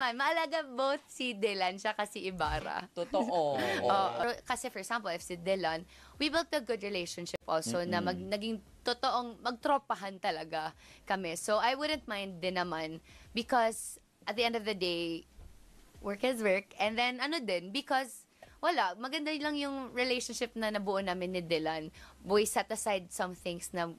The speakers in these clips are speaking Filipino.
naman, maalaga both si Dylan siya kasi Ibarra. Totoo. Kasi for example, if si Dylan, we built a good relationship also na naging totoong magtropahan talaga kami. So I wouldn't mind din naman because at the end of the day, work is work. And then ano din, because wala, maganda lang yung relationship na nabuo namin ni Dylan. We set aside some things na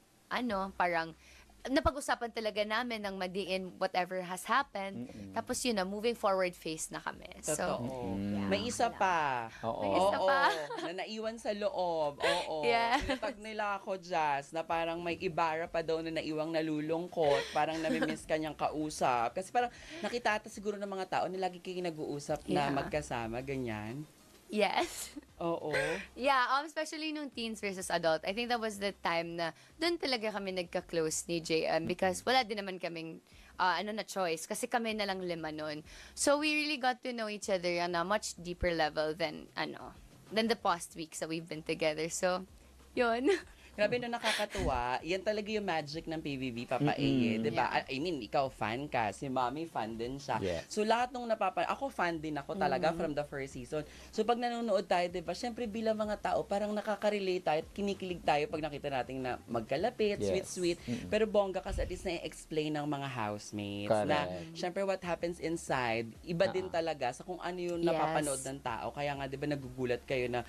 parang napag-usapan talaga namin ng madiin whatever has happened. Tapos yun na, moving forward phase na kami. So, Totoo. May isa pa. May isa pa. Na naiwan sa loob. Oo. Yeah. Pinatag nila ako, Jazz, na parang may Ibarra pa daw na naiwang nalulungkot. Parang namimiss kanyang kausap. Kasi parang nakita ata siguro ng mga tao na lagi kayo nag-uusap na magkasama, ganyan. Yes. Oo. Yeah, especially nung teens versus adult. I think that was the time na doon talaga kami nagka-close ni JM because wala din naman kaming na choice kasi kami na lang 5 nun. So we really got to know each other on a much deeper level than the past weeks that we've been together. So, yun. Grabe no, nakakatuwa. Yan talaga yung magic ng PBB, Papa A. Diba? I mean, ikaw fan ka. Si Mommy fan din siya. Yeah. So, lahat nung ako fan din ako talaga from the first season. So, pag nanonood tayo, diba, syempre bilang mga tao, parang nakaka-relate tayo at kinikilig tayo pag nakita natin na magkalapit, sweet. Pero bongga kasi at least na-explain ng mga housemates. Correct. Na, syempre what happens inside, iba din talaga sa kung ano yung napapanood ng tao. Kaya nga, diba, nagugulat kayo na,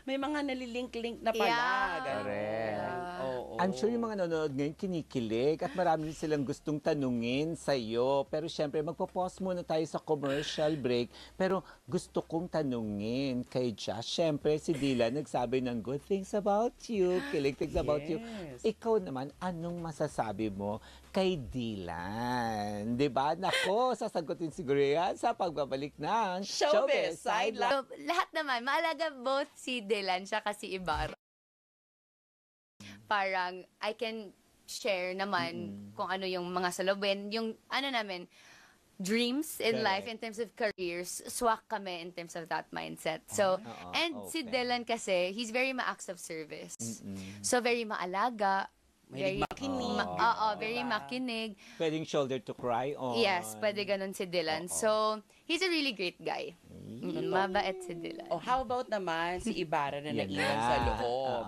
may mga nalilink-link na pala. Correct. Oo. I'm sure yung mga nanonood ngayon kinikilig at marami rin silang gustong tanungin sa'yo. Pero syempre, magpo-pause muna tayo sa commercial break. Pero gusto kong tanungin kay Josh. Syempre, si Dylan nagsabi ng good things about you, kilig things about you. Ikaw naman, anong masasabi mo kay Dylan? Diba? Nako, sasagutin siguro yan sa pagbabalik ng Showbiz Sideline. So, lahat naman, maalaga both si Dylan siya kasi Ibarra. Parang I can share naman kung ano yung mga salubin, yung namin, dreams in life in terms of careers, swak kami in terms of that mindset. So, si Dylan kasi, he's very ma-acts of service. So, very maalaga, Very makinig. Very makinig. Pwedeng shoulder to cry on. Yes, pwede ganun si Dylan. So, he's a really great guy. Mabait si Dylan. How about naman si Ibarra na naiwan sa loob?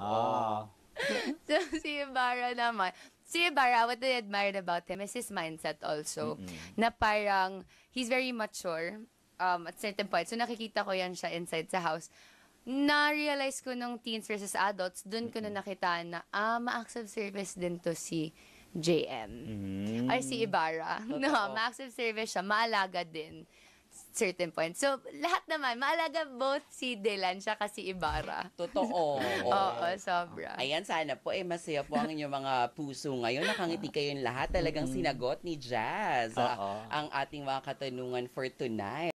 So, si Ibarra naman. Si Ibarra, what I admired about him is his mindset also. Na parang, he's very mature at certain point. So, nakikita ko yan siya inside sa house. Na-realize ko nung teens versus adults, dun ko na nakita na, ma-acts of service din to si JM. Ay, si Ibarra. No, ma-acts of service siya, maalaga din. Certain point. So, lahat naman, maalaga both si Dylan siya kasi Ibarra. Totoo. Oo, sobra. Ayan, sana po masaya po ang inyong mga puso ngayon. Nakangiti kayong lahat. Talagang sinagot ni Jazz ang ating mga katanungan for tonight.